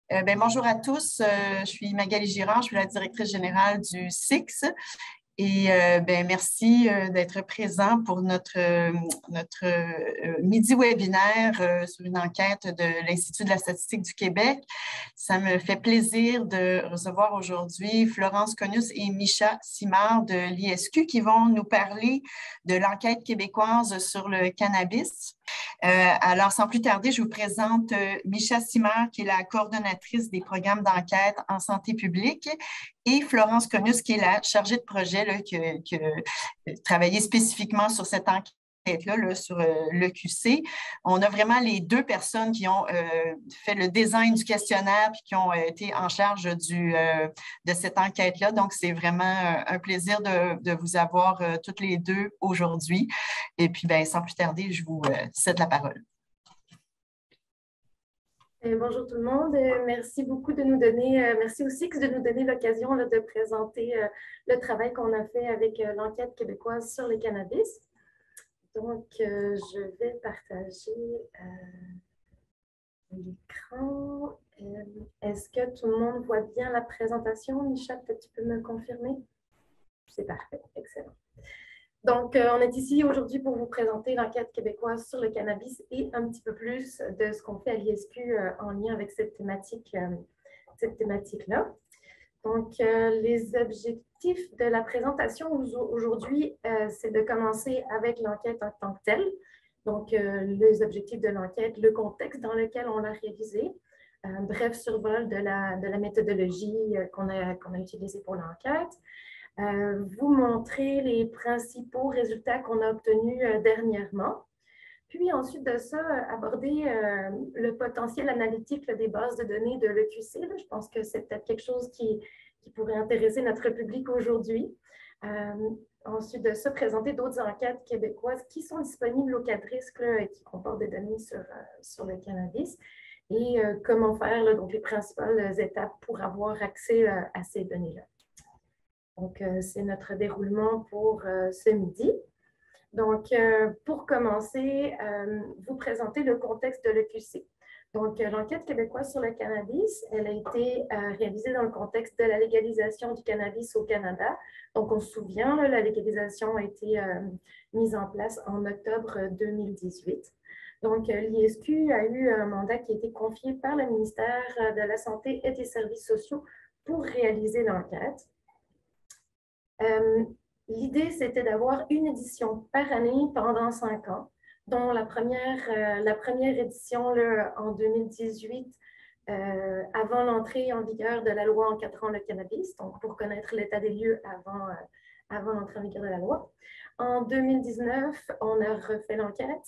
Bonjour à tous, je suis Magali Girard, je suis la directrice générale du SIX et merci d'être présent pour notre midi webinaire sur une enquête de l'Institut de la statistique du Québec. Ça me fait plaisir de recevoir aujourd'hui Florence Conius et Micha Simard de l'ISQ qui vont nous parler de l'enquête québécoise sur le cannabis. Alors, sans plus tarder, je vous présente Micha Simard, qui est la coordonnatrice des programmes d'enquête en santé publique, et Florence Conius, qui est la chargée de projet qui a travaillé spécifiquement sur cette enquête-là, sur l'EQC. On a vraiment les deux personnes qui ont fait le design du questionnaire et qui ont été en charge de cette enquête-là. Donc, c'est vraiment un plaisir de vous avoir toutes les deux aujourd'hui. Et puis, sans plus tarder, je vous cède la parole. Bonjour tout le monde. Merci beaucoup de nous donner, merci au SIX de nous donner l'occasion de présenter le travail qu'on a fait avec l'enquête québécoise sur les cannabis. Donc, je vais partager l'écran. Est-ce que tout le monde voit bien la présentation? Micha, peut-être tu peux me confirmer? C'est parfait, excellent. Donc, on est ici aujourd'hui pour vous présenter l'enquête québécoise sur le cannabis et un petit peu plus de ce qu'on fait à l'ISQ en lien avec cette thématique-là. Donc, les objectifs de la présentation aujourd'hui, c'est de commencer avec l'enquête en tant que telle. Donc, les objectifs de l'enquête, le contexte dans lequel on l'a réalisé, un bref survol de la méthodologie qu'on a utilisée pour l'enquête, vous montrer les principaux résultats qu'on a obtenus dernièrement. Puis ensuite de ça, aborder le potentiel analytique des bases de données de l'EQC. Je pense que c'est peut-être quelque chose qui pourrait intéresser notre public aujourd'hui. Ensuite de ça, présenter d'autres enquêtes québécoises qui sont disponibles au CADRISC et qui comportent des données sur le cannabis et comment faire donc les principales étapes pour avoir accès à ces données-là. Donc, c'est notre déroulement pour ce midi. Donc, pour commencer, vous présenter le contexte de l'EQC. Donc, l'enquête québécoise sur le cannabis, elle a été réalisée dans le contexte de la légalisation du cannabis au Canada. Donc, on se souvient, la légalisation a été mise en place en octobre 2018. Donc, l'ISQ a eu un mandat qui a été confié par le ministère de la Santé et des Services sociaux pour réaliser l'enquête. L'idée, c'était d'avoir une édition par année pendant 5 ans, dont la première édition en 2018, avant l'entrée en vigueur de la loi encadrant le cannabis, donc pour connaître l'état des lieux avant l'entrée en vigueur de la loi. En 2019, on a refait l'enquête.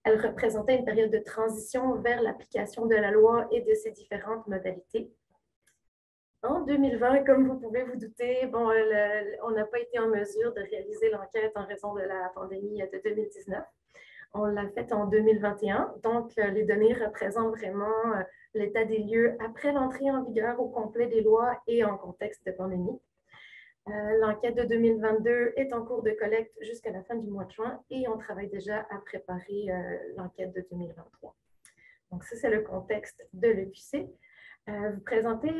Elle représentait une période de transition vers l'application de la loi et de ses différentes modalités. En 2020, comme vous pouvez vous douter, on n'a pas été en mesure de réaliser l'enquête en raison de la pandémie de 2019. On l'a faite en 2021, donc les données représentent vraiment l'état des lieux après l'entrée en vigueur au complet des lois et en contexte de pandémie. L'enquête de 2022 est en cours de collecte jusqu'à la fin du mois de juin et on travaille déjà à préparer l'enquête de 2023. Donc ça, c'est le contexte de l'EQC. Vous présenter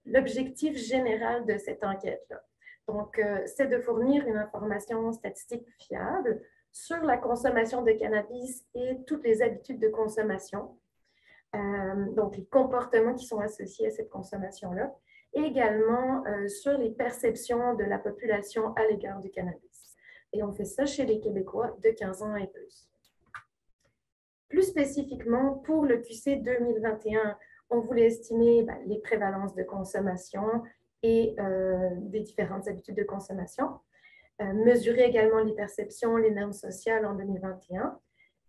l'objectif général de cette enquête-là. Donc, c'est de fournir une information statistique fiable sur la consommation de cannabis et toutes les habitudes de consommation, donc les comportements qui sont associés à cette consommation-là, et également sur les perceptions de la population à l'égard du cannabis. Et on fait ça chez les Québécois de 15 ans et plus. Plus spécifiquement, pour le QC 2021, on voulait estimer les prévalences de consommation et des différentes habitudes de consommation, mesurer également les perceptions, les normes sociales en 2021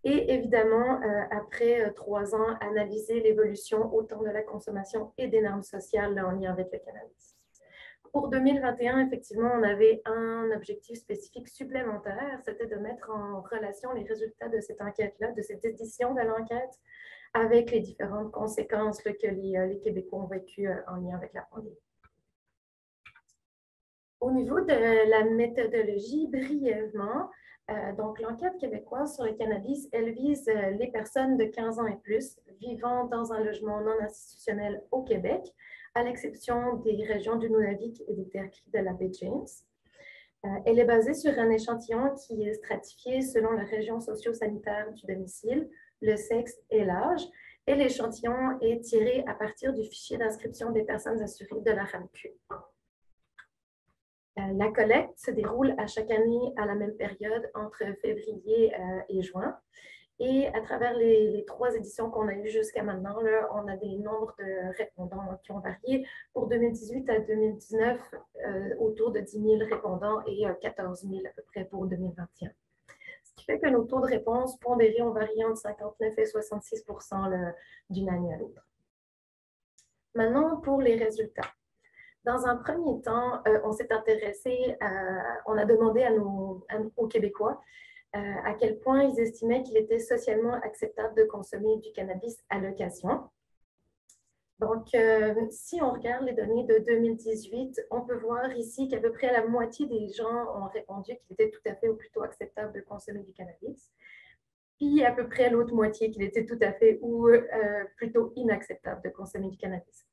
et évidemment, après 3 ans, analyser l'évolution autant de la consommation et des normes sociales en lien avec le cannabis. Pour 2021, effectivement, on avait un objectif spécifique supplémentaire, c'était de mettre en relation les résultats de cette enquête-là, de cette édition de l'enquête, avec les différentes conséquences que les Québécois ont vécues en lien avec la pandémie. Au niveau de la méthodologie, brièvement, Donc, l'enquête québécoise sur le cannabis, elle vise les personnes de 15 ans et plus vivant dans un logement non institutionnel au Québec, à l'exception des régions du Nunavik et des terres criques de la baie James. Elle est basée sur un échantillon qui est stratifié selon la région socio-sanitaire du domicile, le sexe et l'âge, et l'échantillon est tiré à partir du fichier d'inscription des personnes assurées de la RAMQ. La collecte se déroule à chaque année à la même période, entre février et juin. Et à travers les 3 éditions qu'on a eues jusqu'à maintenant, là, on a des nombres de répondants qui ont varié. Pour 2018 à 2019, autour de 10 000 répondants et 14 000 à peu près pour 2021. Ce qui fait que nos taux de réponse pondérés ont varié entre 59 et 66 d'une année à l'autre. Maintenant, pour les résultats. Dans un premier temps, on s'est intéressé, on a demandé aux Québécois à quel point ils estimaient qu'il était socialement acceptable de consommer du cannabis à location. Donc, si on regarde les données de 2018, on peut voir ici qu'à peu près la moitié des gens ont répondu qu'il était tout à fait ou plutôt acceptable de consommer du cannabis. Puis à peu près l'autre moitié qu'il était tout à fait ou plutôt inacceptable de consommer du cannabis.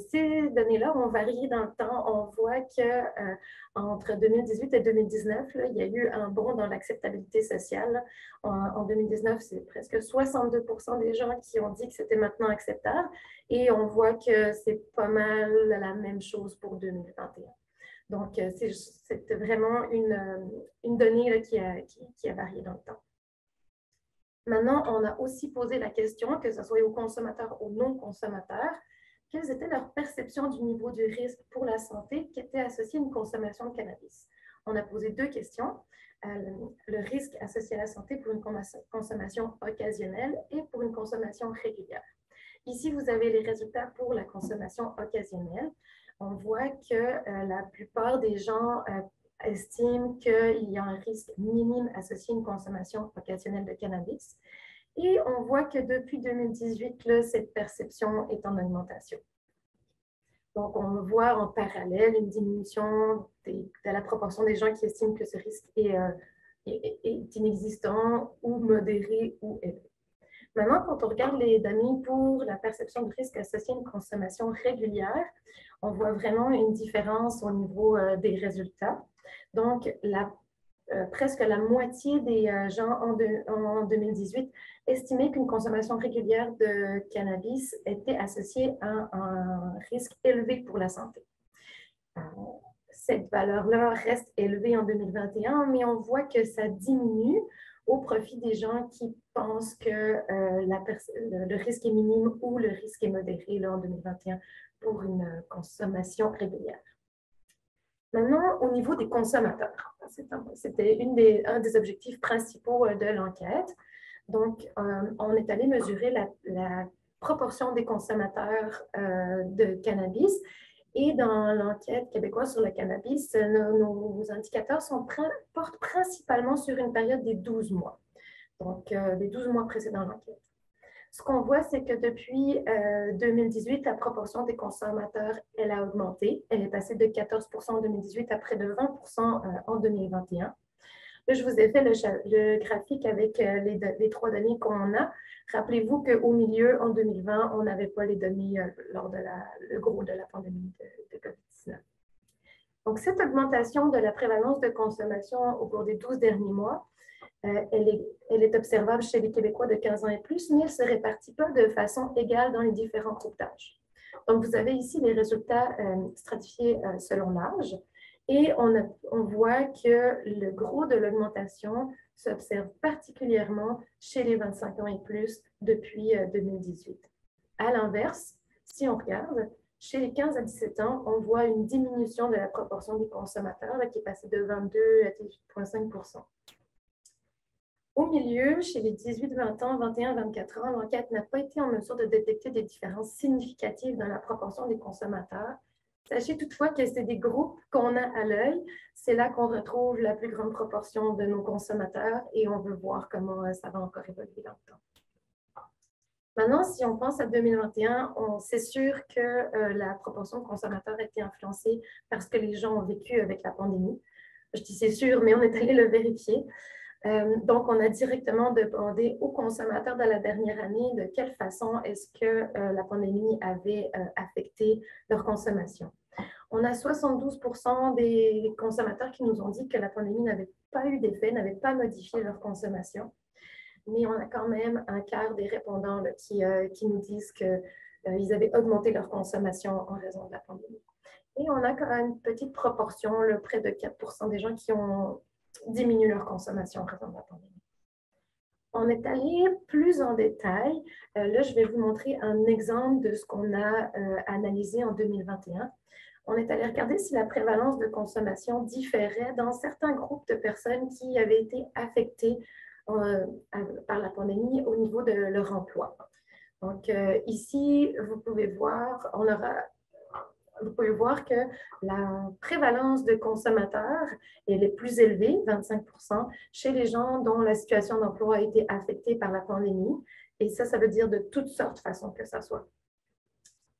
Ces données-là ont varié dans le temps. On voit qu'entre 2018 et 2019, là, il y a eu un bond dans l'acceptabilité sociale. En 2019, c'est presque 62 % des gens qui ont dit que c'était maintenant acceptable. Et on voit que c'est pas mal la même chose pour 2021. Donc, c'est vraiment une donnée là, qui a varié dans le temps. Maintenant, on a aussi posé la question, que ce soit aux consommateurs ou non consommateurs, quelles étaient leurs perceptions du niveau du risque pour la santé qui était associé à une consommation de cannabis. On a posé 2 questions. Le risque associé à la santé pour une consommation occasionnelle et pour une consommation régulière. Ici, vous avez les résultats pour la consommation occasionnelle. On voit que la plupart des gens estiment qu'il y a un risque minime associé à une consommation occasionnelle de cannabis. Et on voit que depuis 2018, là, cette perception est en augmentation. Donc, on voit en parallèle une diminution de la proportion des gens qui estiment que ce risque est inexistant ou modéré ou élevé. Maintenant, quand on regarde les données pour la perception de risque associé à une consommation régulière, on voit vraiment une différence au niveau des résultats. Donc, presque la moitié des gens en 2018 estimaient qu'une consommation régulière de cannabis était associée à un risque élevé pour la santé. Cette valeur-là reste élevée en 2021, mais on voit que ça diminue au profit des gens qui pensent que le risque est minime ou le risque est modéré là, en 2021 pour une consommation régulière. Maintenant, au niveau des consommateurs, c'était un des objectifs principaux de l'enquête. Donc, on est allé mesurer la proportion des consommateurs de cannabis. Et dans l'enquête québécoise sur le cannabis, nos indicateurs portent principalement sur une période des 12 mois. Donc, les 12 mois précédant l'enquête. Ce qu'on voit, c'est que depuis 2018, la proportion des consommateurs, elle a augmenté. Elle est passée de 14 % en 2018 à près de 20 % en 2021. Là, je vous ai fait le graphique avec les 3 données qu'on a. Rappelez-vous qu'au milieu, en 2020, on n'avait pas les données lors de le gros de la pandémie de COVID-19. Donc, cette augmentation de la prévalence de consommation au cours des 12 derniers mois, elle est observable chez les Québécois de 15 ans et plus, mais elle ne se répartit pas de façon égale dans les différents groupes d'âge. Donc, vous avez ici les résultats stratifiés selon l'âge et on voit que le gros de l'augmentation s'observe particulièrement chez les 25 ans et plus depuis 2018. À l'inverse, si on regarde, chez les 15 à 17 ans, on voit une diminution de la proportion des consommateurs là, qui est passée de 22 à 18,5 %. Au milieu, chez les 18-20 ans, 21-24 ans, l'enquête n'a pas été en mesure de détecter des différences significatives dans la proportion des consommateurs. Sachez toutefois que c'est des groupes qu'on a à l'œil. C'est là qu'on retrouve la plus grande proportion de nos consommateurs et on veut voir comment ça va encore évoluer dans le temps. Maintenant, si on pense à 2021, c'est sûr que la proportion de consommateurs a été influencée par ce que les gens ont vécu avec la pandémie. je dis c'est sûr, mais on est allé le vérifier. Donc, on a directement demandé aux consommateurs de la dernière année de quelle façon est-ce que la pandémie avait affecté leur consommation. On a 72% des consommateurs qui nous ont dit que la pandémie n'avait pas eu d'effet, n'avait pas modifié leur consommation. Mais on a quand même un quart des répondants là, qui nous disent qu'ils avaient augmenté leur consommation en raison de la pandémie. Et on a quand même une petite proportion, là, près de 4% des gens qui ont diminué leur consommation en raison de la pandémie. On est allé plus en détail. Là, je vais vous montrer un exemple de ce qu'on a analysé en 2021. On est allé regarder si la prévalence de consommation différait dans certains groupes de personnes qui avaient été affectées par la pandémie au niveau de leur emploi. Donc, ici, vous pouvez voir, vous pouvez voir que la prévalence de consommateurs elle est plus élevée, 25%, chez les gens dont la situation d'emploi a été affectée par la pandémie. Et ça veut dire de toutes sortes, façons que ça soit.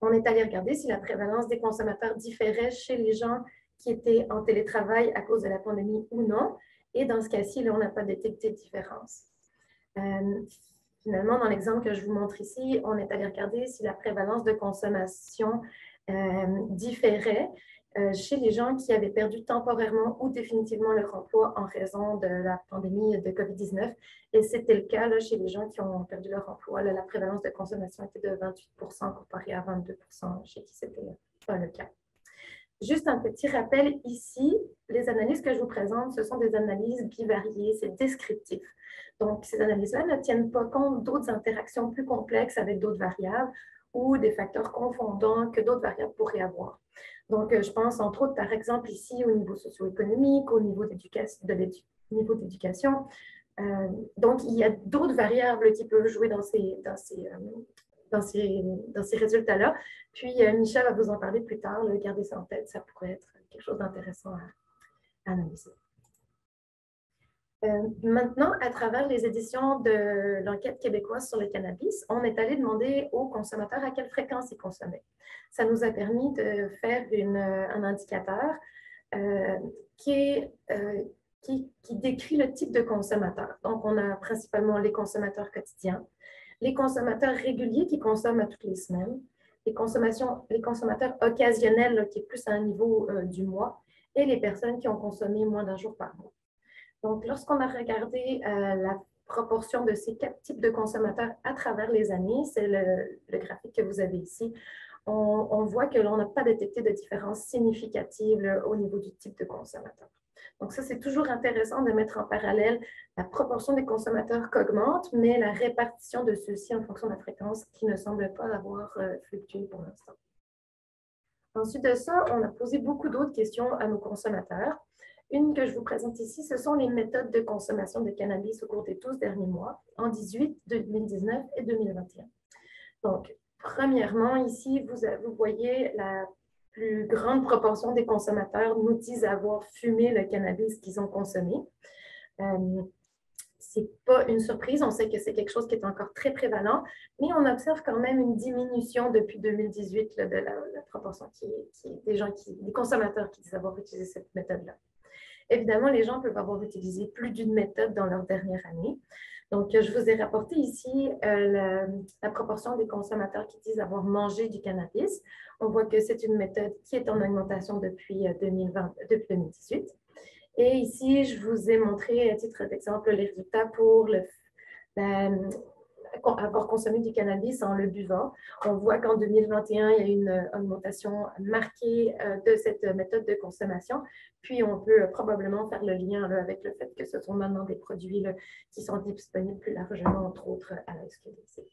On est allé regarder si la prévalence des consommateurs différait chez les gens qui étaient en télétravail à cause de la pandémie ou non. Et dans ce cas-ci, on n'a pas détecté de différence. Finalement, dans l'exemple que je vous montre ici, on est allé regarder si la prévalence de consommation différait chez les gens qui avaient perdu temporairement ou définitivement leur emploi en raison de la pandémie de COVID-19. Et c'était le cas là, chez les gens qui ont perdu leur emploi. Là, la prévalence de consommation était de 28% comparé à 22% chez qui c'était pas le cas. Juste un petit rappel ici, les analyses que je vous présente, ce sont des analyses bivariées, c'est descriptif. Donc, ces analyses-là ne tiennent pas compte d'autres interactions plus complexes avec d'autres variables ou des facteurs confondants que d'autres variables pourraient avoir. Donc, je pense entre autres, par exemple, ici au niveau socio-économique, au niveau d'éducation. Donc, il y a d'autres variables qui peuvent jouer dans ces résultats-là. Puis, Micha va vous en parler plus tard. Là, gardez ça en tête, ça pourrait être quelque chose d'intéressant à analyser. Maintenant, à travers les éditions de l'enquête québécoise sur le cannabis, on est allé demander aux consommateurs à quelle fréquence ils consommaient. Ça nous a permis de faire un indicateur qui décrit le type de consommateur. Donc, on a principalement les consommateurs quotidiens, les consommateurs réguliers qui consomment à toutes les semaines, les consommateurs occasionnels là, qui est plus à un niveau du mois, et les personnes qui ont consommé moins d'un jour par mois. Donc, lorsqu'on a regardé la proportion de ces 4 types de consommateurs à travers les années, c'est le graphique que vous avez ici, on voit que l'on n'a pas détecté de différence significative là, au niveau du type de consommateur. Donc, ça, c'est toujours intéressant de mettre en parallèle la proportion des consommateurs qui augmente, mais la répartition de ceux-ci en fonction de la fréquence qui ne semble pas avoir fluctué pour l'instant. Ensuite de ça, on a posé beaucoup d'autres questions à nos consommateurs. Une que je vous présente ici, ce sont les méthodes de consommation de cannabis au cours des 12 derniers mois, en 2018, 2019 et 2021. Donc, premièrement, ici, vous voyez la plus grande proportion des consommateurs nous disent avoir fumé le cannabis qu'ils ont consommé. Ce n'est pas une surprise, on sait que c'est quelque chose qui est encore très prévalent, mais on observe quand même une diminution depuis 2018 là, de la proportion des consommateurs qui disent avoir utilisé cette méthode-là. Évidemment, les gens peuvent avoir utilisé plus d'une méthode dans leur dernière année. Donc, je vous ai rapporté ici la proportion des consommateurs qui disent avoir mangé du cannabis. On voit que c'est une méthode qui est en augmentation depuis 2018. Et ici, je vous ai montré à titre d'exemple les résultats pour avoir consommé du cannabis en le buvant. On voit qu'en 2021, il y a une augmentation marquée de cette méthode de consommation. Puis, on peut probablement faire le lien là, avec le fait que ce sont maintenant des produits là, qui sont disponibles plus largement, entre autres, à la SQDC.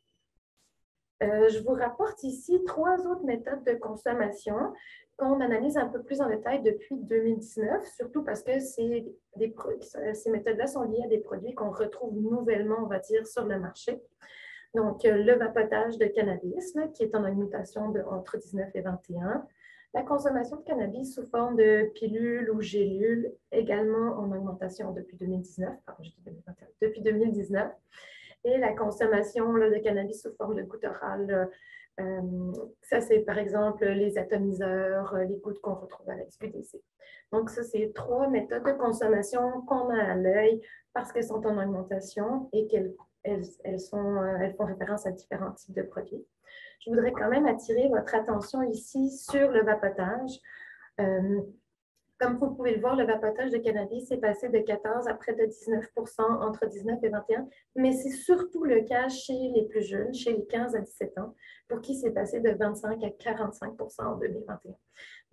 Je vous rapporte ici 3 autres méthodes de consommation qu'on analyse un peu plus en détail depuis 2019, surtout parce que ces méthodes-là sont liées à des produits qu'on retrouve nouvellement, on va dire, sur le marché. Donc, le vapotage de cannabis, là, qui est en augmentation entre 19 et 21. La consommation de cannabis sous forme de pilules ou gélules, également en augmentation depuis 2019. Pardon, je dis 2021, depuis 2019. Et la consommation là, de cannabis sous forme de gouttes orales Ça, c'est par exemple les atomiseurs, les gouttes qu'on retrouve à la SQDC. Donc, ça, c'est 3 méthodes de consommation qu'on a à l'œil parce qu'elles sont en augmentation et qu'elles font référence à différents types de produits. Je voudrais quand même attirer votre attention ici sur le vapotage. Comme vous pouvez le voir, le vapotage de cannabis est passé de 14 à près de 19% entre 19 et 21, mais c'est surtout le cas chez les plus jeunes, chez les 15 à 17 ans, pour qui c'est passé de 25 à 45% en 2021.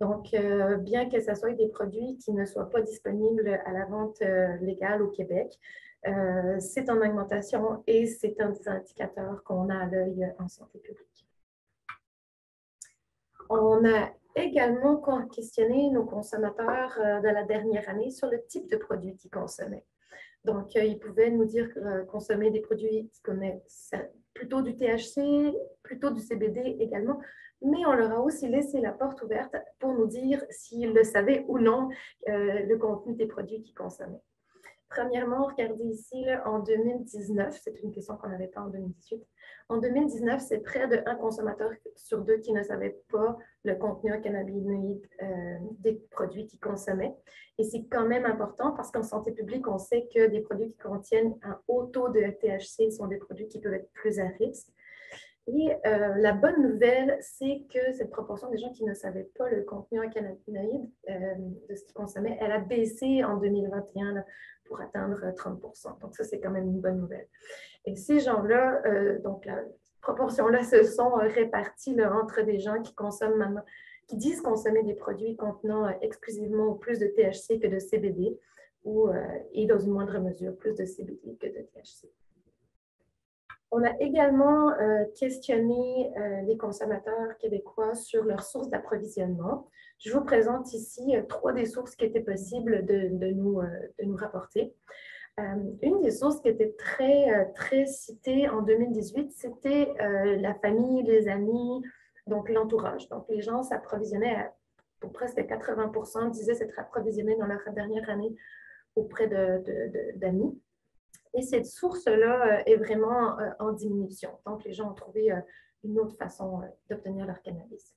Donc, bien que ce soit des produits qui ne soient pas disponibles à la vente légale au Québec, c'est en augmentation et c'est un des indicateurs qu'on a à l'œil en santé publique. On a également questionné nos consommateurs de la dernière année sur le type de produits qu'ils consommaient. Donc, ils pouvaient nous dire consommer des produits qui connaissent plutôt du THC, plutôt du CBD également, mais on leur a aussi laissé la porte ouverte pour nous dire s'ils le savaient ou non, le contenu des produits qu'ils consommaient. Premièrement, regardez ici, là, en 2019, c'est une question qu'on n'avait pas en 2018. En 2019, c'est près de 1 consommateur sur 2 qui ne savait pas le contenu en cannabinoïdes des produits qu'ils consommaient. Et c'est quand même important parce qu'en santé publique, on sait que des produits qui contiennent un haut taux de THC sont des produits qui peuvent être plus à risque. Et la bonne nouvelle, c'est que cette proportion des gens qui ne savaient pas le contenu en cannabinoïdes de ce qu'ils consommaient, elle a baissé en 2021 là, pour atteindre 30%. Donc ça, c'est quand même une bonne nouvelle. Et ces gens-là, donc la proportion-là, se sont répartis là, entre des gens qui consomment maintenant, qui disent consommer des produits contenant exclusivement plus de THC que de CBD, et dans une moindre mesure, plus de CBD que de THC. On a également questionné les consommateurs québécois sur leurs sources d'approvisionnement. Je vous présente ici 3 des sources qui étaient possibles de nous rapporter. Une des sources qui était très citée en 2018, c'était la famille, les amis, donc l'entourage. Donc, les gens s'approvisionnaient pour presque 80%, disaient s'être approvisionnés dans leur dernière année auprès d'amis. Et cette source-là est vraiment en diminution. Donc, les gens ont trouvé une autre façon d'obtenir leur cannabis.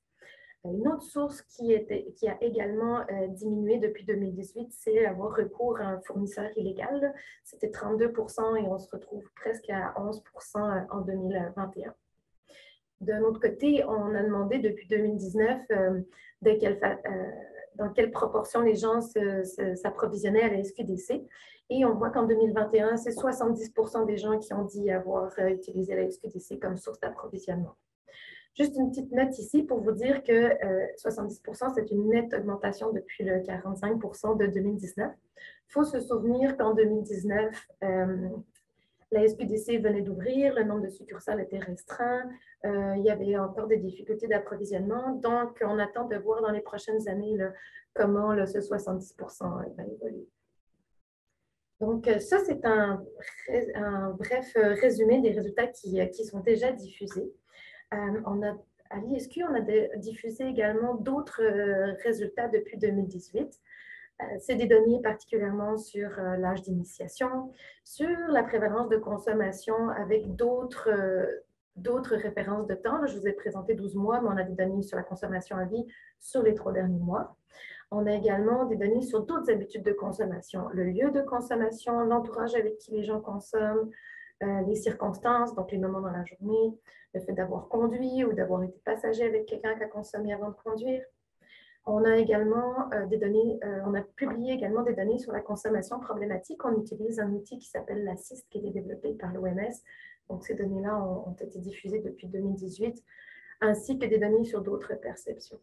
Une autre source qui a également diminué depuis 2018, c'est avoir recours à un fournisseur illégal. C'était 32% et on se retrouve presque à 11% en 2021. D'un autre côté, on a demandé depuis 2019 dans quelle proportion les gens s'approvisionnaient à la SQDC. Et on voit qu'en 2021, c'est 70% des gens qui ont dit avoir utilisé la SQDC comme source d'approvisionnement. Juste une petite note ici pour vous dire que 70%, c'est une nette augmentation depuis le 45% de 2019. Il faut se souvenir qu'en 2019, la SQDC venait d'ouvrir, le nombre de succursales était restreint, il y avait encore des difficultés d'approvisionnement. Donc, on attend de voir dans les prochaines années là, comment là, ce 70% va évoluer. Donc, ça, c'est un bref résumé des résultats qui sont déjà diffusés. À l'ISQ, on a diffusé également d'autres résultats depuis 2018. C'est des données particulièrement sur l'âge d'initiation, sur la prévalence de consommation avec d'autres références de temps. Là, je vous ai présenté 12 mois, mais on a des données sur la consommation à vie sur les 3 derniers mois. On a également des données sur d'autres habitudes de consommation, le lieu de consommation, l'entourage avec qui les gens consomment, les circonstances, donc les moments dans la journée, le fait d'avoir conduit ou d'avoir été passager avec quelqu'un qui a consommé avant de conduire. On a également des données, on a publié également des données sur la consommation problématique. On utilise un outil qui s'appelle la CIST qui est développé par l'OMS. Donc, ces données-là ont été diffusées depuis 2018, ainsi que des données sur d'autres perceptions.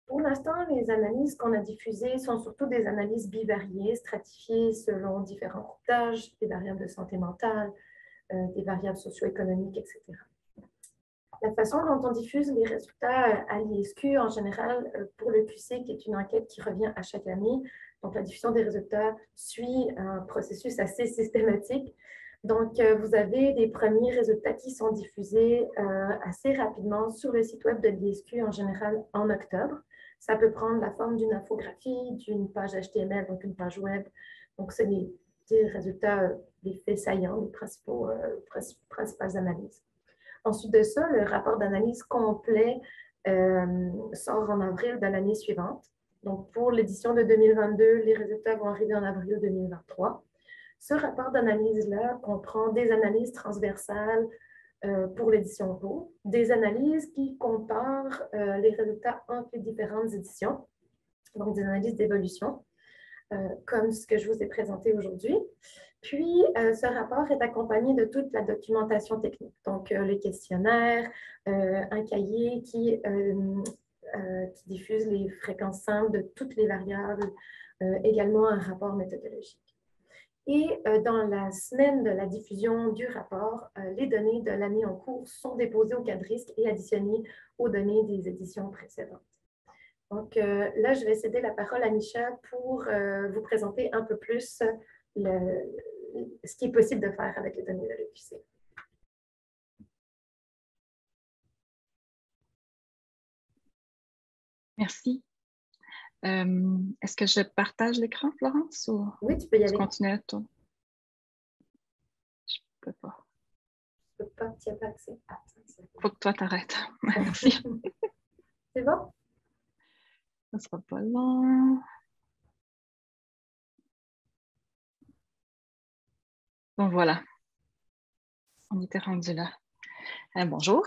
Pour l'instant, les analyses qu'on a diffusées sont surtout des analyses bivariées, stratifiées selon différents groupes d'âge, des variables de santé mentale, des variables socio-économiques, etc. La façon dont on diffuse les résultats à l'ISQ, en général, pour le QC, qui est une enquête qui revient à chaque année, donc la diffusion des résultats suit un processus assez systématique. Donc, vous avez des premiers résultats qui sont diffusés assez rapidement sur le site web de l'ISQ, en général en octobre. Ça peut prendre la forme d'une infographie, d'une page HTML, donc une page web. Donc, c'est des résultats, des faits saillants, les principales analyses. Ensuite de ça, le rapport d'analyse complet sort en avril de l'année suivante. Donc, pour l'édition de 2022, les résultats vont arriver en avril 2023. Ce rapport d'analyse-là comprend des analyses transversales pour l'édition Go, des analyses qui comparent les résultats entre les différentes éditions, donc des analyses d'évolution, comme ce que je vous ai présenté aujourd'hui. Puis, ce rapport est accompagné de toute la documentation technique, donc les questionnaires, un cahier qui diffuse les fréquences simples de toutes les variables, également un rapport méthodologique. Et dans la semaine de la diffusion du rapport, les données de l'année en cours sont déposées au cas de risque et additionnées aux données des éditions précédentes. Donc là, je vais céder la parole à Micha pour vous présenter un peu plus ce qui est possible de faire avec les données de l'EQC. Merci. Est-ce que je partage l'écran, Florence? Ou oui, tu peux y aller. Tu continues à toi? Je peux pas. Je peux pas, tu n'y as pas accès. Il faut que toi t'arrêtes. Merci. C'est bon? Ça sera pas long. Donc voilà. On était rendu là. Bonjour.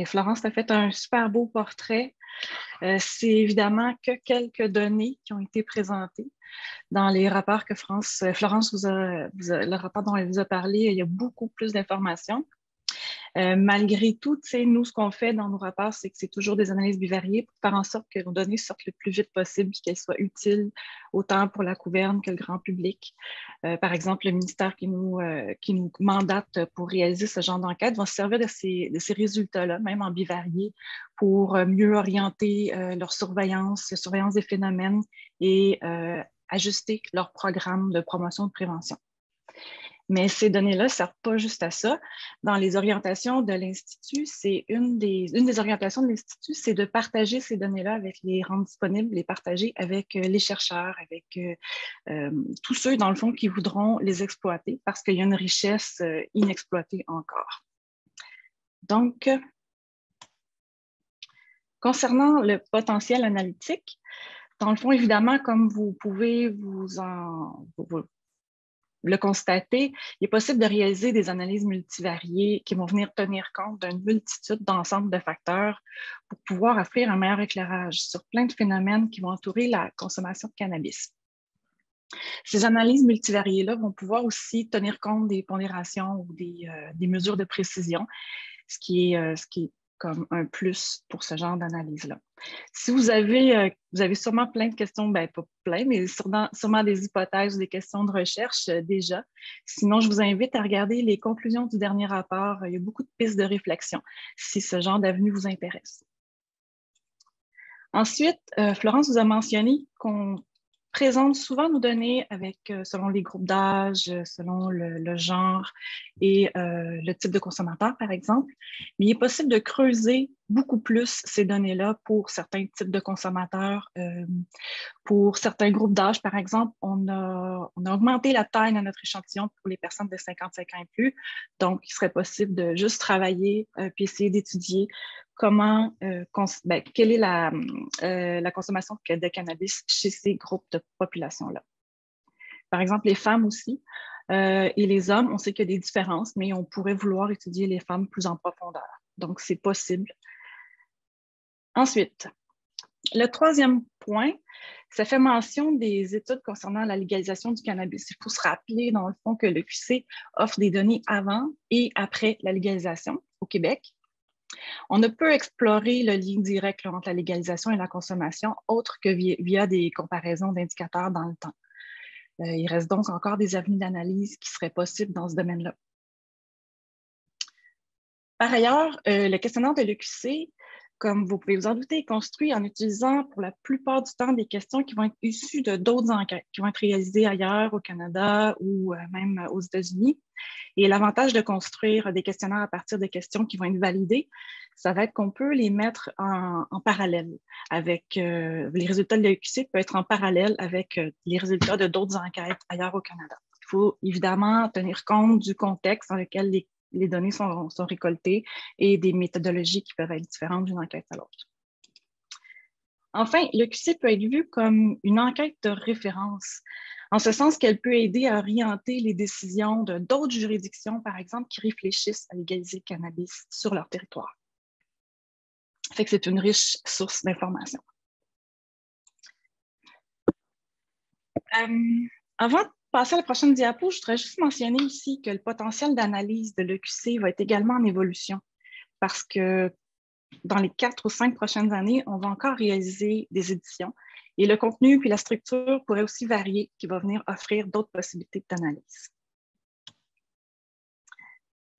Florence t'a fait un super beau portrait. C'est évidemment que quelques données qui ont été présentées dans les rapports que Florence le rapport dont elle vous a parlé, il y a beaucoup plus d'informations. Malgré tout, nous, ce qu'on fait dans nos rapports, c'est que c'est toujours des analyses bivariées pour faire en sorte que nos données sortent le plus vite possible et qu'elles soient utiles autant pour la gouverne que le grand public. Par exemple, le ministère qui nous mandate pour réaliser ce genre d'enquête va se servir de ces résultats-là, même en bivarié, pour mieux orienter leur surveillance des phénomènes et ajuster leur programme de promotion de prévention. Mais ces données-là ne servent pas juste à ça. Dans les orientations de l'Institut, c'est une des orientations de l'Institut, c'est de partager ces données-là, les rendre disponibles, les partager avec les chercheurs, avec tous ceux, dans le fond, qui voudront les exploiter parce qu'il y a une richesse inexploitée encore. Donc, concernant le potentiel analytique, dans le fond, évidemment, comme vous pouvez le constater, il est possible de réaliser des analyses multivariées qui vont venir tenir compte d'une multitude d'ensembles de facteurs pour pouvoir offrir un meilleur éclairage sur plein de phénomènes qui vont entourer la consommation de cannabis. Ces analyses multivariées-là vont pouvoir aussi tenir compte des pondérations ou des mesures de précision, ce qui est comme un plus pour ce genre d'analyse-là. Si vous avez sûrement plein de questions, pas plein, mais sûrement des hypothèses ou des questions de recherche déjà. Sinon, je vous invite à regarder les conclusions du dernier rapport. Il y a beaucoup de pistes de réflexion si ce genre d'avenue vous intéresse. Ensuite, Florence vous a mentionné qu'on présente souvent nos données selon les groupes d'âge, selon le genre et le type de consommateur, par exemple. Mais il est possible de creuser beaucoup plus ces données-là pour certains types de consommateurs. Pour certains groupes d'âge, par exemple, on a augmenté la taille de notre échantillon pour les personnes de 55 ans et plus. Donc, il serait possible de juste travailler puis essayer d'étudier quelle est la consommation de cannabis chez ces groupes de population-là. Par exemple, les femmes aussi et les hommes, on sait qu'il y a des différences, mais on pourrait vouloir étudier les femmes plus en profondeur. Donc, c'est possible. Ensuite, le troisième point, ça fait mention des études concernant la légalisation du cannabis. Il faut se rappeler, dans le fond, que l'EQC offre des données avant et après la légalisation au Québec. On ne peut explorer le lien direct entre la légalisation et la consommation autre que via des comparaisons d'indicateurs dans le temps. Il reste donc encore des avenues d'analyse qui seraient possibles dans ce domaine-là. Par ailleurs, le questionnaire de l'EQC, comme vous pouvez vous en douter, est construit en utilisant pour la plupart du temps des questions qui vont être issues de d'autres enquêtes qui vont être réalisées ailleurs au Canada ou même aux États-Unis. Et l'avantage de construire des questionnaires à partir de questions qui vont être validées, ça va être qu'on peut les mettre en parallèle avec les résultats de l'EQC peuvent être en parallèle avec les résultats de d'autres enquêtes ailleurs au Canada. Il faut évidemment tenir compte du contexte dans lequel les données sont récoltées et des méthodologies qui peuvent être différentes d'une enquête à l'autre. Enfin, le QC peut être vu comme une enquête de référence, en ce sens qu'elle peut aider à orienter les décisions de d'autres juridictions, par exemple, qui réfléchissent à légaliser le cannabis sur leur territoire. Ça fait que c'est une riche source d'informations. Avant de passer à la prochaine diapo, je voudrais juste mentionner ici que le potentiel d'analyse de l'EQC va être également en évolution parce que dans les 4 ou 5 prochaines années, on va encore réaliser des éditions et le contenu puis la structure pourrait aussi varier, qui va venir offrir d'autres possibilités d'analyse.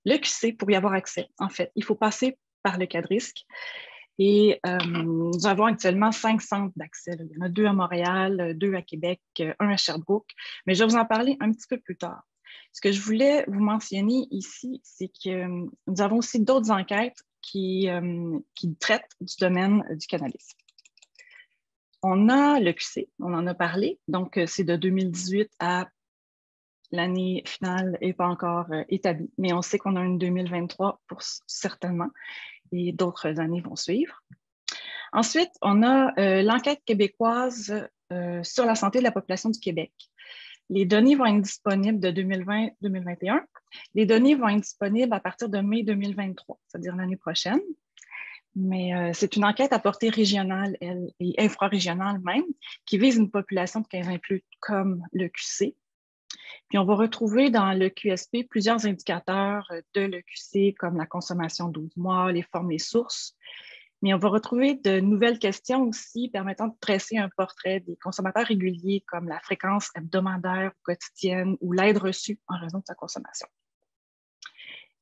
L'EQC, pour y avoir accès, en fait, il faut passer par le cas de risque. Et nous avons actuellement 5 centres d'accès. Il y en a 2 à Montréal, 2 à Québec, 1 à Sherbrooke, mais je vais vous en parler un petit peu plus tard. Ce que je voulais vous mentionner ici, c'est que nous avons aussi d'autres enquêtes qui traitent du domaine du cannabis. On a le QC, on en a parlé, donc c'est de 2018 à l'année finale n'est pas encore établie, mais on sait qu'on a une 2023 pour certainement, et d'autres années vont suivre. Ensuite, on a l'enquête québécoise sur la santé de la population du Québec. Les données vont être disponibles de 2020-2021. Les données vont être disponibles à partir de mai 2023, c'est-à-dire l'année prochaine. Mais c'est une enquête à portée régionale et infrarégionale même, qui vise une population de 15 ans et plus comme le QC. Puis on va retrouver dans le QSP plusieurs indicateurs de l'EQC, comme la consommation 12 mois, les formes et sources. Mais on va retrouver de nouvelles questions aussi permettant de dresser un portrait des consommateurs réguliers, comme la fréquence hebdomadaire ou quotidienne ou l'aide reçue en raison de sa consommation.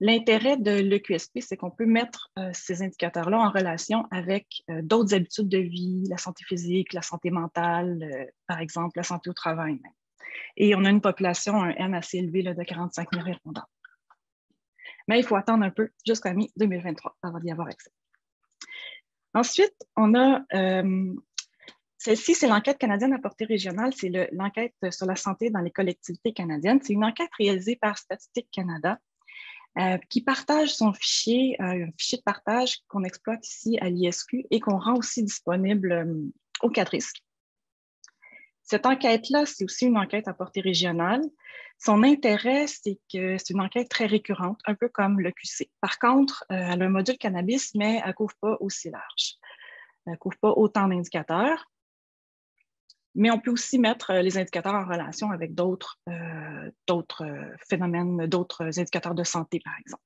L'intérêt de l'EQSP, c'est qu'on peut mettre ces indicateurs-là en relation avec d'autres habitudes de vie, la santé physique, la santé mentale, par exemple, la santé au travail même. Et on a une population, un N assez élevé là, de 45 000 répondants. Mais il faut attendre un peu jusqu'à mi-2023 avant d'y avoir accès. Ensuite, on a, celle-ci, c'est l'enquête canadienne à portée régionale, c'est l'enquête sur la santé dans les collectivités canadiennes. C'est une enquête réalisée par Statistique Canada qui partage son fichier, un fichier de partage qu'on exploite ici à l'ISQ et qu'on rend aussi disponible au cas de risque. Cette enquête-là, c'est aussi une enquête à portée régionale. Son intérêt, c'est que c'est une enquête très récurrente, un peu comme le QC. Par contre, elle a un module cannabis, mais elle ne couvre pas aussi large. Elle ne couvre pas autant d'indicateurs. Mais on peut aussi mettre les indicateurs en relation avec d'autres phénomènes, d'autres indicateurs de santé, par exemple.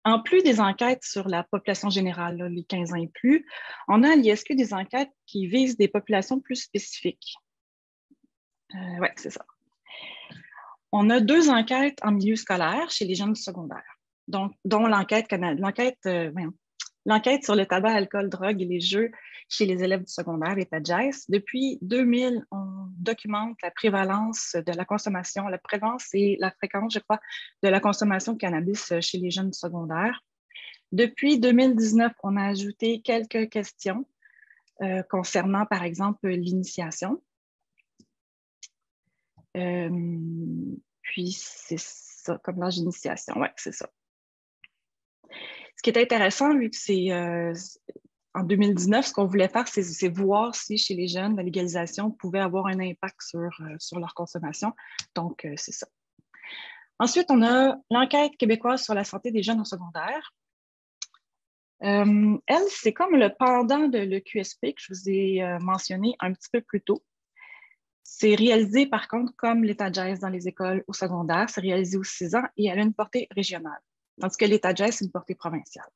En plus des enquêtes sur la population générale, là, les 15 ans et plus, on a à l'ISQ des enquêtes qui visent des populations plus spécifiques. Oui, c'est ça. On a 2 enquêtes en milieu scolaire chez les jeunes du secondaire, dont l'enquête sur le tabac, alcool, drogue et les jeux chez les élèves du secondaire, les TAJES. Depuis 2000, on documente la prévalence de la consommation, la prévalence et la fréquence, je crois, de la consommation de cannabis chez les jeunes du secondaire. Depuis 2019, on a ajouté quelques questions concernant, par exemple, l'initiation. Puis, c'est ça, comme l'âge d'initiation. Oui, c'est ça. Ce qui est intéressant, vu que c'est en 2019, ce qu'on voulait faire, c'est voir si chez les jeunes, la légalisation pouvait avoir un impact sur leur consommation. Donc, c'est ça. Ensuite, on a l'enquête québécoise sur la santé des jeunes au secondaire. Elle, c'est comme le pendant de l'EQSP que je vous ai mentionné un petit peu plus tôt. C'est réalisé, par contre, comme l'état JAS dans les écoles au secondaire. C'est réalisé aux 6 ans et elle a une portée régionale, tandis que l'état JAS, c'est une portée provinciale.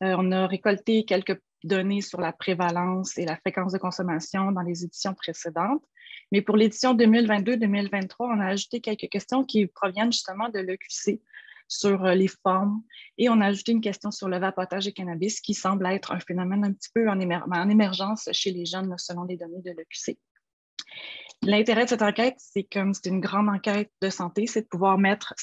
On a récolté quelques données sur la prévalence et la fréquence de consommation dans les éditions précédentes. Mais pour l'édition 2022-2023, on a ajouté quelques questions qui proviennent justement de l'EQC sur les formes et on a ajouté une question sur le vapotage de cannabis qui semble être un phénomène un petit peu en émergence chez les jeunes selon les données de l'EQC. L'intérêt de cette enquête, c'est comme c'est une grande enquête de santé, c'est de pouvoir mettre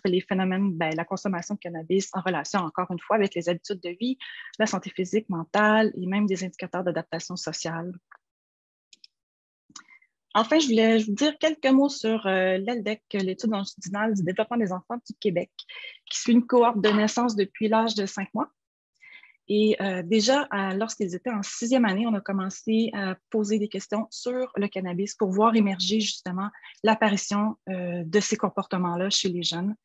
les phénomènes, la consommation de cannabis en relation, encore une fois, avec les habitudes de vie, la santé physique, mentale et même des indicateurs d'adaptation sociale. Enfin, je voulais vous dire quelques mots sur l'ELDEC, l'étude longitudinale du développement des enfants du Québec, qui suit une cohorte de naissance depuis l'âge de 5 mois. Et déjà, lorsqu'ils étaient en 6e année, on a commencé à poser des questions sur le cannabis pour voir émerger justement l'apparition de ces comportements-là chez les jeunes.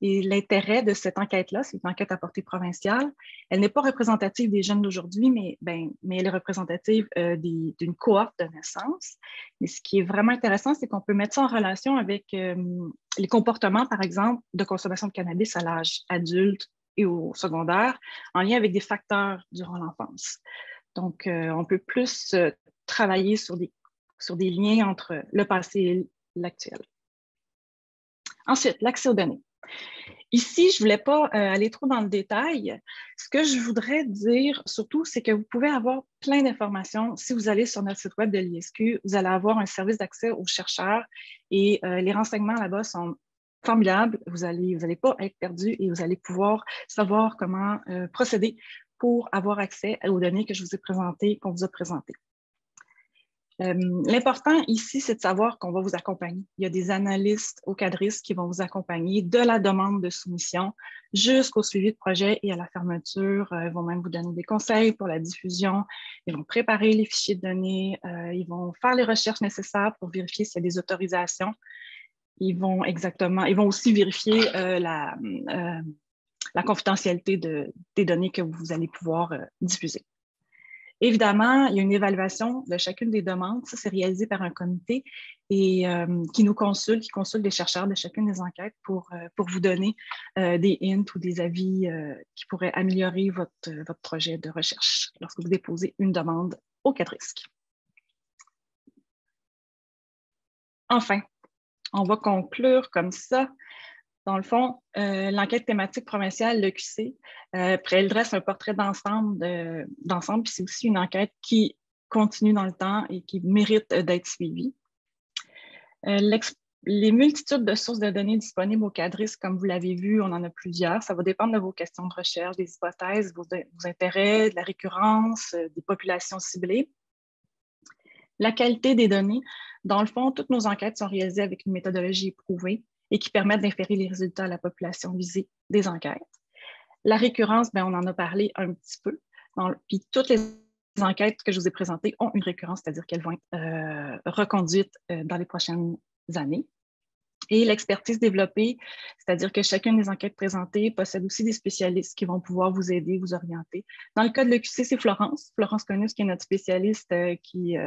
Et l'intérêt de cette enquête-là, c'est une enquête à portée provinciale. Elle n'est pas représentative des jeunes d'aujourd'hui, mais elle est représentative d'une cohorte de naissance. Mais ce qui est vraiment intéressant, c'est qu'on peut mettre ça en relation avec les comportements, par exemple, de consommation de cannabis à l'âge adulte et au secondaire, en lien avec des facteurs durant l'enfance. Donc, on peut plus travailler sur des liens entre le passé et l'actuel. Ensuite, l'accès aux données. Ici, je ne voulais pas aller trop dans le détail. Ce que je voudrais dire surtout, c'est que vous pouvez avoir plein d'informations. Si vous allez sur notre site web de l'ISQ, vous allez avoir un service d'accès aux chercheurs et les renseignements là-bas sont formidables. Vous allez pas être perdu et vous allez pouvoir savoir comment procéder pour avoir accès aux données que je vous ai présentées, qu'on vous a présentées. L'important ici, c'est de savoir qu'on va vous accompagner. Il y a des analystes au cadrisme qui vont vous accompagner de la demande de soumission jusqu'au suivi de projet et à la fermeture. Ils vont même vous donner des conseils pour la diffusion. Ils vont préparer les fichiers de données. Ils vont faire les recherches nécessaires pour vérifier s'il y a des autorisations. Ils vont aussi vérifier la confidentialité des données que vous allez pouvoir diffuser. Évidemment, il y a une évaluation de chacune des demandes. Ça, c'est réalisé par un comité et qui consulte des chercheurs de chacune des enquêtes pour vous donner des hints ou des avis qui pourraient améliorer votre projet de recherche lorsque vous déposez une demande au CADRISC. Enfin, on va conclure comme ça. Dans le fond, l'enquête thématique provinciale, l'EQC, elle dresse un portrait d'ensemble, puis c'est aussi une enquête qui continue dans le temps et qui mérite d'être suivie. Les multitudes de sources de données disponibles au CADRISC, comme vous l'avez vu, on en a plusieurs. Ça va dépendre de vos questions de recherche, des hypothèses, vos intérêts, de la récurrence, des populations ciblées. La qualité des données, dans le fond, toutes nos enquêtes sont réalisées avec une méthodologie éprouvée et qui permettent d'inférer les résultats à la population visée des enquêtes. La récurrence, on en a parlé un petit peu. Puis toutes les enquêtes que je vous ai présentées ont une récurrence, c'est-à-dire qu'elles vont être reconduites dans les prochaines années. Et l'expertise développée, c'est-à-dire que chacune des enquêtes présentées possède aussi des spécialistes qui vont pouvoir vous aider, vous orienter. Dans le cas de l'EQC, c'est Florence Conus, qui est notre spécialiste qui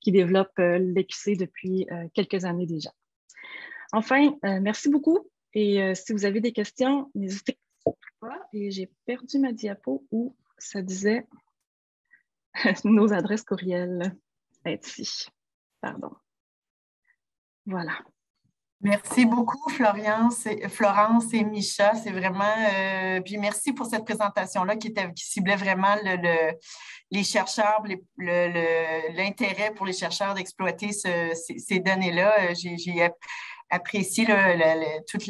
développe l'EQC depuis quelques années déjà. Enfin, merci beaucoup. Et si vous avez des questions, n'hésitez pas. Et j'ai perdu ma diapo où ça disait nos adresses courriel. Ici. Pardon. Voilà. Merci beaucoup, Florence et Micha. C'est vraiment. Puis merci pour cette présentation-là qui ciblait vraiment les chercheurs, l'intérêt pour les chercheurs d'exploiter ces données-là. J'ai apprécié toute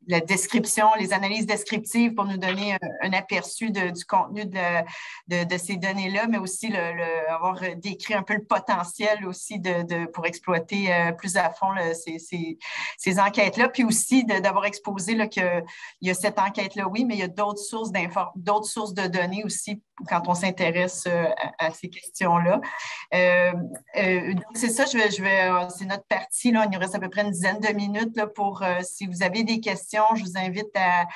la description, les analyses descriptives pour nous donner un aperçu du contenu de ces données-là, mais aussi avoir décrit un peu le potentiel aussi pour exploiter plus à fond ces enquêtes-là, puis aussi d'avoir exposé qu'il y a cette enquête-là, oui, mais il y a d'autres sources de données aussi quand on s'intéresse à ces questions-là. Donc, c'est ça, c'est notre partie, là, il nous reste à peu près une dizaine de minutes là, pour, si vous avez des questions, je vous invite à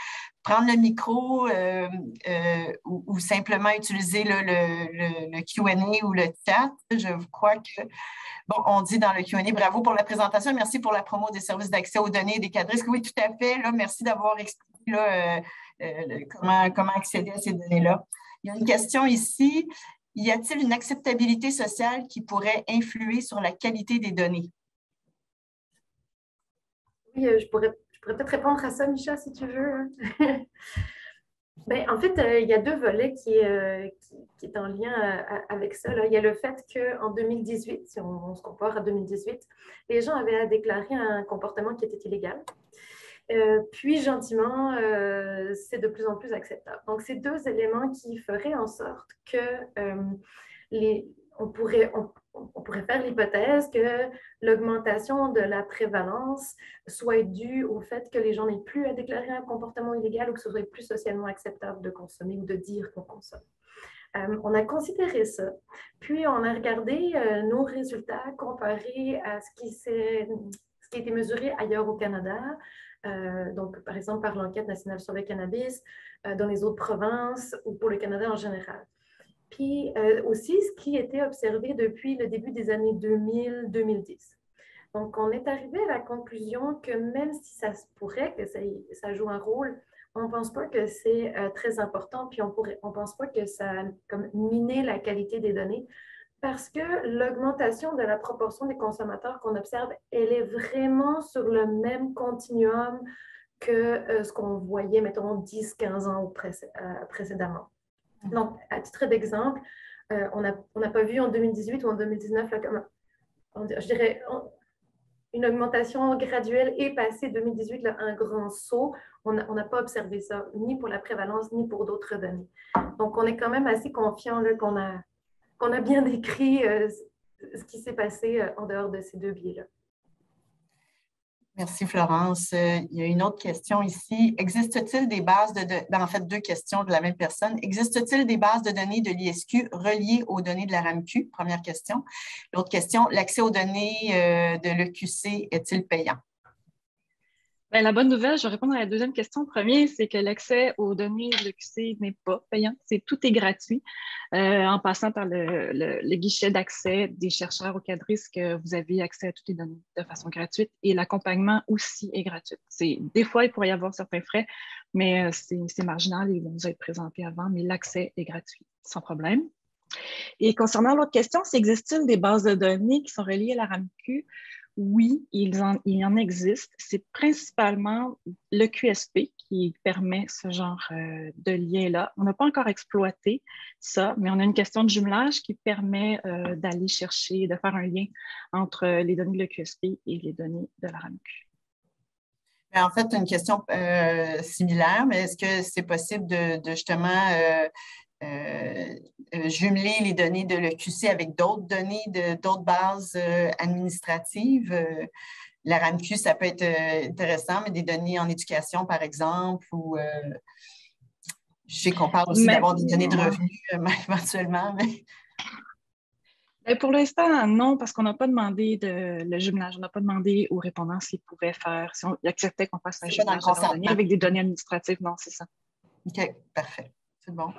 prendre le micro ou simplement utiliser le Q&A ou le chat. Je crois que, bon, on dit dans le Q&A, bravo pour la présentation, merci pour la promo des services d'accès aux données et des CADRISC. Oui, tout à fait. Là, merci d'avoir expliqué là, comment accéder à ces données-là. Il y a une question ici. Y a-t-il une acceptabilité sociale qui pourrait influer sur la qualité des données? Oui, je pourrais peut-être répondre à ça, Micha, si tu veux. En fait, il y a deux volets qui est en lien avec ça. Là. Il y a le fait qu'en 2018, si on se compare à 2018, les gens avaient à déclarer un comportement qui était illégal. Puis, gentiment, c'est de plus en plus acceptable. Donc, c'est deux éléments qui feraient en sorte que on pourrait faire l'hypothèse que l'augmentation de la prévalence soit due au fait que les gens n'aient plus à déclarer un comportement illégal ou que ce soit plus socialement acceptable de consommer ou de dire qu'on consomme. On a considéré ça, puis on a regardé nos résultats comparés à ce qui a été mesuré ailleurs au Canada, donc par exemple par l'enquête nationale sur le cannabis, dans les autres provinces ou pour le Canada en général. Puis aussi ce qui était observé depuis le début des années 2000-2010. Donc, on est arrivé à la conclusion que même si ça se pourrait que ça joue un rôle, on ne pense pas que c'est très important, puis on ne pense pas que ça a comme miné la qualité des données, parce que l'augmentation de la proportion des consommateurs qu'on observe, elle est vraiment sur le même continuum que ce qu'on voyait, mettons, 10-15 ans précédemment. Donc, à titre d'exemple, on n'a pas vu en 2018 ou en 2019, là, je dirais, une augmentation graduelle est passée 2018, là, un grand saut. On n'a pas observé ça, ni pour la prévalence, ni pour d'autres données. Donc, on est quand même assez confiant qu'on a bien décrit ce qui s'est passé en dehors de ces deux biais-là. Merci, Florence. Il y a une autre question ici. Existe-t-il des bases en fait, deux questions de la même personne. Existe-t-il des bases de données de l'ISQ reliées aux données de la RAMQ? Première question. L'autre question, l'accès aux données de l'EQC est-il payant? Bien, la bonne nouvelle, je vais répondre à la deuxième question. Premier, c'est que l'accès aux données de l'EQC n'est pas payant. Tout est gratuit en passant par le guichet d'accès des chercheurs au CADRIS, vous avez accès à toutes les données de façon gratuite et l'accompagnement aussi est gratuit. Des fois, il pourrait y avoir certains frais, mais c'est marginal et ils vont nous être présentés avant, mais l'accès est gratuit, sans problème. Et concernant l'autre question, existe-t-il des bases de données qui sont reliées à la RAMQ? Oui, il en existe. C'est principalement le QSP qui permet ce genre de lien-là. On n'a pas encore exploité ça, mais on a une question de jumelage qui permet d'aller chercher, de faire un lien entre les données de l'EQSP et les données de la RAMQ. En fait, une question similaire, mais est-ce que c'est possible de justement jumeler les données de l'EQC avec d'autres données, d'autres bases administratives? La RAMQ, ça peut être intéressant, mais des données en éducation, par exemple, ou je sais qu'on parle aussi d'avoir des données de revenus éventuellement, mais... Pour l'instant, non, parce qu'on n'a pas demandé le jumelage. On n'a pas demandé aux répondants s'ils pouvaient faire, si on acceptait qu'on fasse un jumelage de leurs données avec des données administratives. Non, c'est ça. OK, parfait. C'est bon.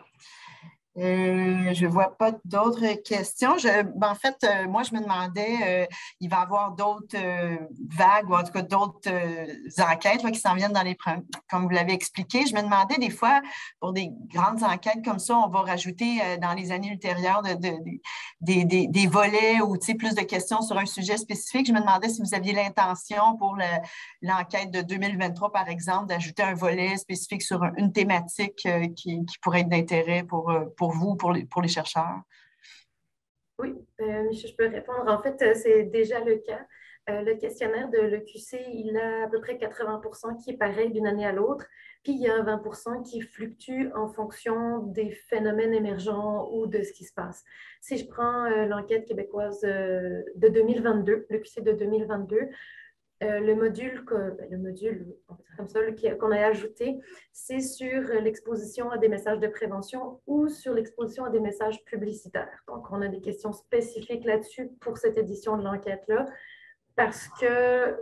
Je ne vois pas d'autres questions. En fait, moi, je me demandais, il va y avoir d'autres vagues ou en tout cas d'autres enquêtes là, qui s'en viennent dans les comme vous l'avez expliqué. Je me demandais des fois, pour des grandes enquêtes comme ça, on va rajouter dans les années ultérieures des volets ou plus de questions sur un sujet spécifique. Je me demandais si vous aviez l'intention pour l'enquête de 2023, par exemple, d'ajouter un volet spécifique sur une thématique qui pourrait être d'intérêt pour vous, pour les chercheurs? Oui, je peux répondre. En fait, c'est déjà le cas. Le questionnaire de l'EQC, il a à peu près 80% qui est pareil d'une année à l'autre, puis il y a 20% qui fluctue en fonction des phénomènes émergents ou de ce qui se passe. Si je prends l'enquête québécoise de 2022, l'EQC de 2022, le module comme ça qu'on a ajouté, c'est sur l'exposition à des messages de prévention ou sur l'exposition à des messages publicitaires. Donc, on a des questions spécifiques là-dessus pour cette édition de l'enquête-là parce que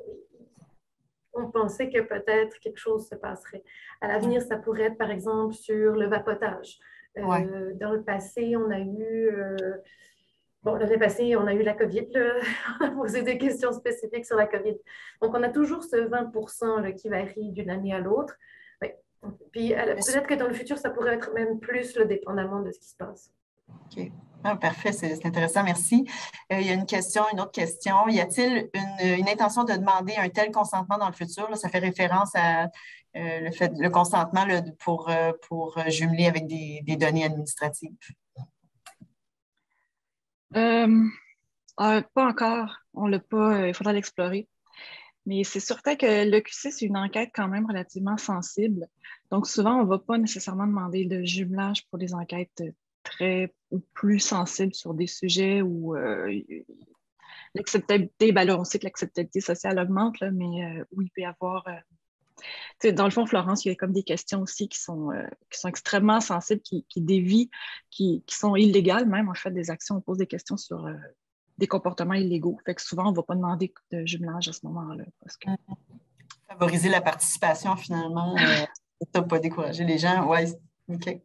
on pensait que peut-être quelque chose se passerait. À l'avenir, ça pourrait être, par exemple, sur le vapotage. Dans le passé, on a eu... l'année passée, on a eu la COVID. On a posé des questions spécifiques sur la COVID. Donc, on a toujours ce 20% là, qui varie d'une année à l'autre. Ouais. Puis, peut-être que dans le futur, ça pourrait être même plus, là, dépendamment de ce qui se passe. OK. Ah, parfait, c'est intéressant, merci. Il y a une autre question. Y a-t-il une intention de demander un tel consentement dans le futur? Là, ça fait référence à le consentement là, pour jumeler avec des données administratives. Pas encore. On l'a pas. Il faudra l'explorer. Mais c'est certain que l'EQC, c'est une enquête quand même relativement sensible. Donc, souvent, on ne va pas nécessairement demander de jumelage pour des enquêtes très ou plus sensibles sur des sujets où l'acceptabilité, ben là, on sait que l'acceptabilité sociale augmente, là, mais où il peut y avoir... dans le fond, Florence, il y a comme des questions aussi qui sont extrêmement sensibles, qui dévient, qui sont illégales même. En fait, des actions, on pose des questions sur des comportements illégaux. Fait que souvent, on ne va pas demander de jumelage à ce moment-là. Parce que... Favoriser la participation, finalement, ça ne pas décourager les gens. Oui, OK.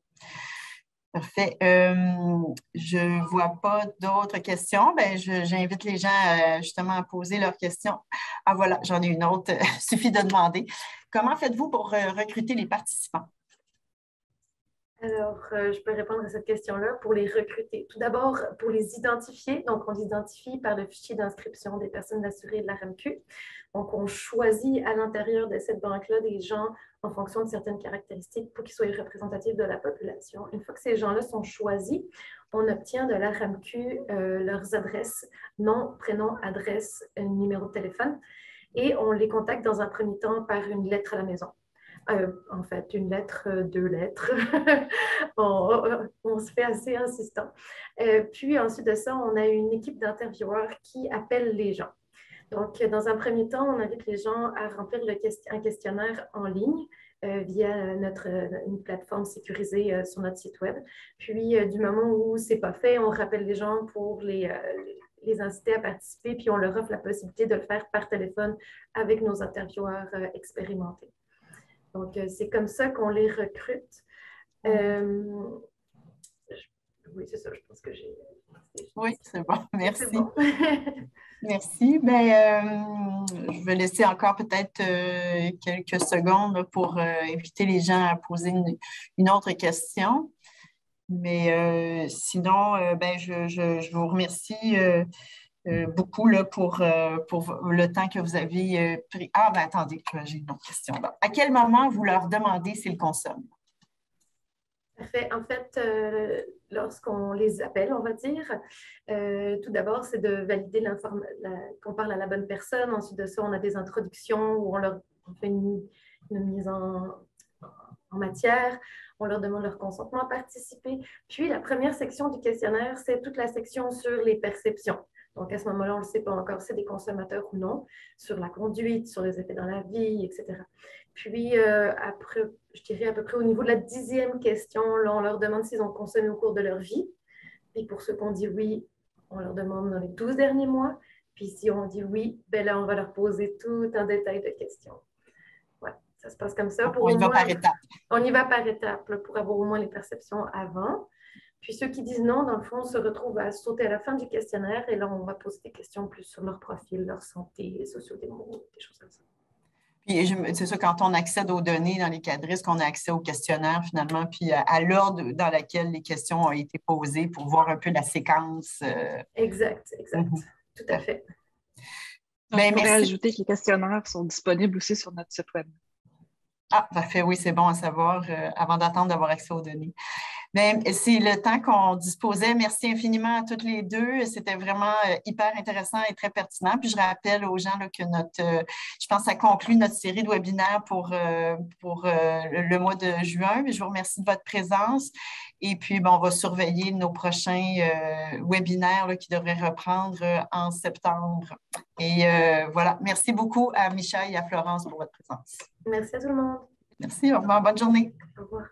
Parfait. Je ne vois pas d'autres questions. Ben, j'invite les gens justement à poser leurs questions. Ah voilà, j'en ai une autre. Il suffit de demander. Comment faites-vous pour recruter les participants? Alors, je peux répondre à cette question-là pour les recruter. Tout d'abord, pour les identifier. Donc, on les identifie par le fichier d'inscription des personnes assurées de la RAMQ. Donc, on choisit à l'intérieur de cette banque-là des gens en fonction de certaines caractéristiques pour qu'ils soient représentatifs de la population. Une fois que ces gens-là sont choisis, on obtient de la RAMQ leurs adresses, nom, prénom, adresse, numéro de téléphone, et on les contacte dans un premier temps par une lettre à la maison. En fait, une lettre, 2 lettres. on se fait assez insistant. Puis ensuite de ça, on a une équipe d'intervieweurs qui appelle les gens. Donc, dans un premier temps, on invite les gens à remplir un questionnaire en ligne via une plateforme sécurisée sur notre site web. Puis, du moment où ce n'est pas fait, on rappelle les gens pour les inciter à participer, puis on leur offre la possibilité de le faire par téléphone avec nos intervieweurs expérimentés. Donc, c'est comme ça qu'on les recrute. Oui, c'est ça, je pense que j'ai... Oui, c'est bon, merci. Bon. Merci. Ben, je vais laisser encore peut-être quelques secondes pour inviter les gens à poser une autre question. Mais sinon, ben, je vous remercie beaucoup là, pour le temps que vous avez pris. Ah, ben attendez, j'ai une autre question. Là. À quel moment vous leur demandez s'ils consomment? En fait, lorsqu'on les appelle, on va dire, tout d'abord, c'est de valider qu'on parle à la bonne personne. Ensuite de ça, on a des introductions où on fait une mise en matière. On leur demande leur consentement à participer. Puis, la première section du questionnaire, c'est toute la section sur les perceptions. Donc, à ce moment-là, on ne le sait pas encore si c'est des consommateurs ou non, sur la conduite, sur les effets dans la vie, etc. Puis, après, je dirais à peu près au niveau de la 10e question, là, on leur demande s'ils ont consommé au cours de leur vie. Puis, pour ceux qu'on dit oui, on leur demande dans les 12 derniers mois. Puis, si on dit oui, ben là, on va leur poser tout un détail de questions. Ouais, ça se passe comme ça. On y va par étapes. On y va par étapes là, pour avoir au moins les perceptions avant. Puis ceux qui disent non, dans le fond, se retrouvent à sauter à la fin du questionnaire et là, on va poser des questions plus sur leur profil, leur santé, les sociodémos, des choses comme ça. Puis c'est ça, quand on accède aux données dans les quadristes, qu'on a accès au questionnaire finalement, puis à l'ordre dans lequel les questions ont été posées pour voir un peu la séquence. Exact. Tout à fait. Ben, on pourrait ajouter que les questionnaires sont disponibles aussi sur notre site web. Ah, parfait, oui, c'est bon à savoir avant d'attendre d'avoir accès aux données. Bien, c'est le temps qu'on disposait. Merci infiniment à toutes les deux. C'était vraiment hyper intéressant et très pertinent. Puis je rappelle aux gens là, que je pense que ça conclut notre série de webinaires pour le mois de juin. Je vous remercie de votre présence. Et puis, on va surveiller nos prochains webinaires là, qui devraient reprendre en septembre. Et voilà, merci beaucoup à Micha et à Florence pour votre présence. Merci à tout le monde. Merci, au revoir, bonne journée. Au revoir.